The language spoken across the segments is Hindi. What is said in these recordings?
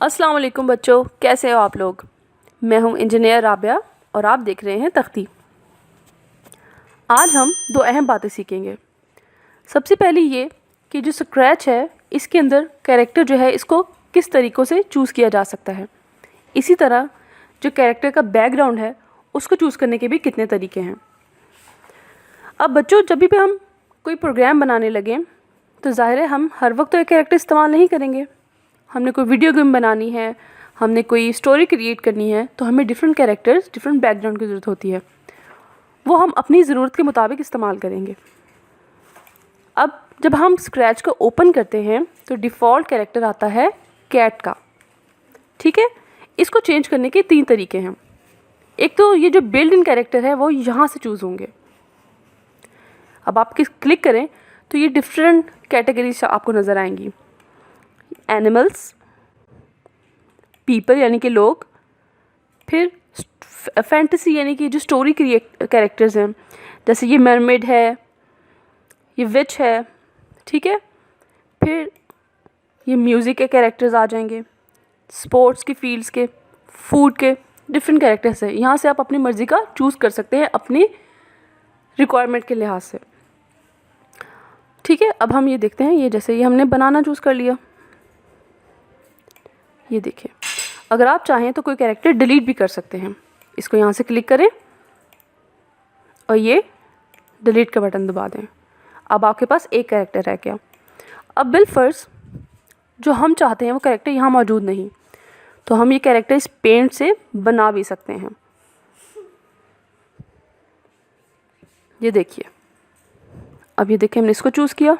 अस्सलाम वालेकुम बच्चों, कैसे हो आप लोग। मैं हूं इंजीनियर राबिया और आप देख रहे हैं तख्ती। आज हम दो अहम बातें सीखेंगे। सबसे पहली ये कि जो स्क्रैच है इसके अंदर कैरेक्टर जो है इसको किस तरीक़ों से चूज़ किया जा सकता है। इसी तरह जो कैरेक्टर का बैकग्राउंड है उसको चूज़ करने के भी कितने तरीके हैं। अब बच्चों, जब भी हम कोई प्रोग्राम बनाने लगें तो ज़ाहिर है हम हर वक्त तो एक कैरेक्टर इस्तेमाल नहीं करेंगे। हमने कोई वीडियो गेम बनानी है, हमने कोई स्टोरी क्रिएट करनी है, तो हमें डिफरेंट कैरेक्टर्स, डिफरेंट बैकग्राउंड की ज़रूरत होती है। वो हम अपनी ज़रूरत के मुताबिक इस्तेमाल करेंगे। अब जब हम स्क्रैच को ओपन करते हैं तो डिफ़ॉल्ट कैरेक्टर आता है कैट का। ठीक है, इसको चेंज करने के 3 तरीके हैं। एक तो ये जो बिल्ड इन कैरेक्टर है वो यहाँ से चूज़ होंगे। अब आप क्लिक करें तो ये डिफरेंट कैटेगरीज आपको नज़र आएंगी। एनिमल्स, पीपल यानी कि लोग, फिर फैंटेसी यानी कि जो स्टोरी कैरेक्टर्स हैं, जैसे ये मरमेड है, ये विच है। ठीक है, फिर ये म्यूज़िक के कैरेक्टर्स आ जाएंगे, स्पोर्ट्स की फील्ड्स के, फूड के, डिफरेंट कैरेक्टर्स है। यहाँ से आप अपनी मर्ज़ी का चूज़ कर सकते हैं अपनी रिक्वायरमेंट के लिहाज से। ठीक है, अब हम ये देखते हैं। ये जैसे ये हमने बनाना चूज़ कर लिया। ये देखिए, अगर आप चाहें तो कोई कैरेक्टर डिलीट भी कर सकते हैं। इसको यहाँ से क्लिक करें और ये डिलीट का बटन दबा दें। अब आपके पास एक कैरेक्टर रह गया। अब बिलफर्ज जो हम चाहते हैं वो कैरेक्टर यहाँ मौजूद नहीं, तो हम ये कैरेक्टर इस पेंट से बना भी सकते हैं। ये देखिए, अब ये देखिए हमने इसको चूज़ किया,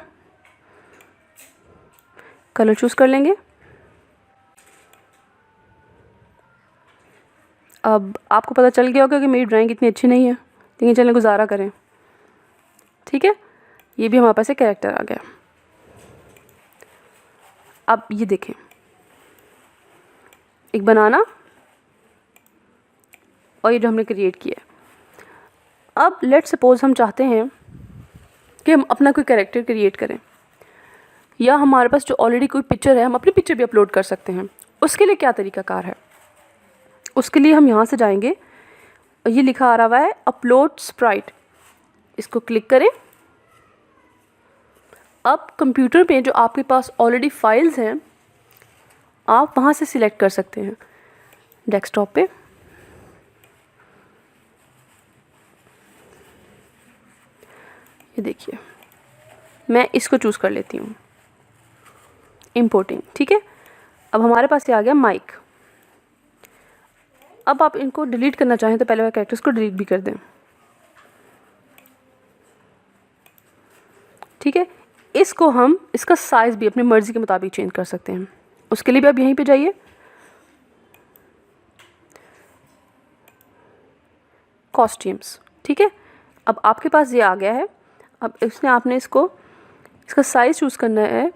कलर चूज़ कर लेंगे। अब आपको पता चल गया होगा कि मेरी ड्राइंग इतनी अच्छी नहीं है, लेकिन चलें गुजारा करें। ठीक है, ये भी हमारे पास एक कैरेक्टर आ गया। अब ये देखें, एक बनाना और ये जो हमने क्रिएट किया है। अब लेट सपोज हम चाहते हैं कि हम अपना कोई कैरेक्टर क्रिएट करें, या हमारे पास जो ऑलरेडी कोई पिक्चर है हम अपनी पिक्चर भी अपलोड कर सकते हैं। उसके लिए क्या तरीक़ाकार है, उसके लिए हम यहाँ से जाएंगे और ये लिखा आ रहा है अपलोड स्प्राइट। इसको क्लिक करें। अब कंप्यूटर पे जो आपके पास ऑलरेडी फाइल्स हैं आप वहाँ से सिलेक्ट कर सकते हैं डेस्कटॉप पे। ये देखिए, मैं इसको चूज़ कर लेती हूँ, इंपोर्टिंग। ठीक है, अब हमारे पास ये आ गया माइक। अब आप इनको डिलीट करना चाहें तो पहले वाले कैरेक्टर्स को डिलीट भी कर दें। ठीक है, इसको हम इसका साइज़ भी अपनी मर्ज़ी के मुताबिक चेंज कर सकते हैं। उसके लिए भी आप यहीं पे जाइए, कॉस्ट्यूम्स। ठीक है, अब आपके पास ये आ गया है। अब इसने आपने इसको इसका साइज़ चूज़ करना है,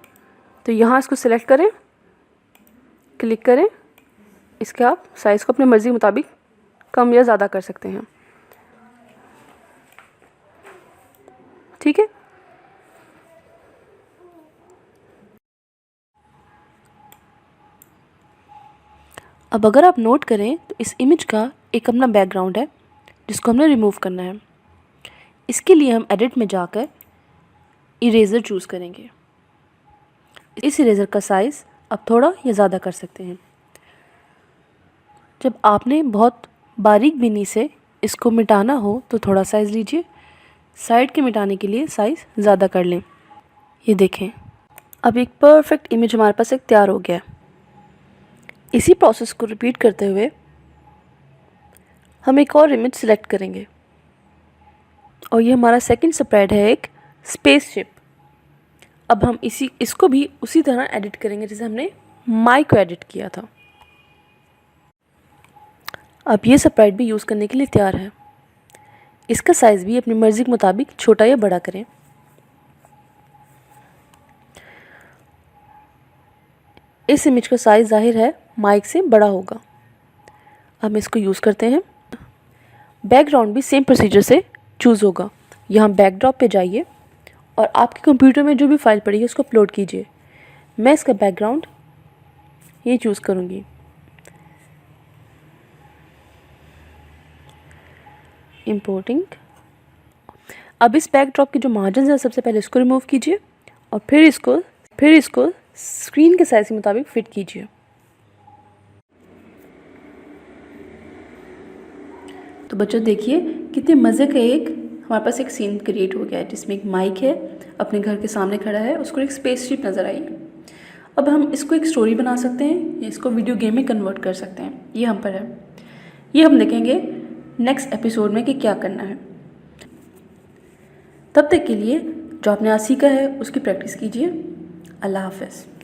तो यहाँ इसको सिलेक्ट करें, क्लिक करें। इसके आप साइज़ को अपनी मर्ज़ी के मुताबिक कम या ज़्यादा कर सकते हैं। ठीक है, अब अगर आप नोट करें तो इस इमेज का एक अपना बैकग्राउंड है जिसको हमने रिमूव करना है। इसके लिए हम एडिट में जाकर इरेज़र चूज़ करेंगे। इस इरेज़र का साइज़ अब थोड़ा या ज़्यादा कर सकते हैं। जब आपने बहुत बारीक बिनी से इसको मिटाना हो तो थोड़ा साइज़ लीजिए, साइड के मिटाने के लिए साइज़ ज़्यादा कर लें। ये देखें, अब एक परफेक्ट इमेज हमारे पास एक तैयार हो गया है। इसी प्रोसेस को रिपीट करते हुए हम एक और इमेज सेलेक्ट करेंगे और ये हमारा सेकंड स्प्रेड है एक स्पेसशिप। अब हम इसको भी उसी तरह एडिट करेंगे जैसे हमने माइक को एडिट किया था। अब ये स्प्रेड भी यूज़ करने के लिए तैयार है। इसका साइज़ भी अपनी मर्ज़ी के मुताबिक छोटा या बड़ा करें। इस इमेज का साइज़ जाहिर है माइक से बड़ा होगा। हम इसको यूज़ करते हैं। बैकग्राउंड भी सेम प्रोसीजर से चूज़ होगा। यहाँ बैकड्रॉप पे जाइए और आपके कंप्यूटर में जो भी फाइल पड़ी है उसको अपलोड कीजिए। मैं इसका बैकग्राउंड ये चूज़ करूँगी। इंपोर्टिंग। अब इस बैकड्रॉप के जो मार्जिन है सबसे पहले इसको रिमूव कीजिए और फिर इसको स्क्रीन के साइज़ के मुताबिक फिट कीजिए। तो बच्चों देखिए कितने मज़े का हमारे पास एक सीन क्रिएट हो गया है जिसमें एक माइक है, अपने घर के सामने खड़ा है, उसको एक स्पेसशिप नज़र आई। अब हम इसको एक स्टोरी बना सकते हैं या इसको वीडियो गेम में कन्वर्ट कर सकते हैं। ये हम पर है। ये हम देखेंगे नेक्स्ट एपिसोड में कि क्या करना है। तब तक के लिए जो आपने आज सीखा है उसकी प्रैक्टिस कीजिए। अल्लाह हाफ़िज़।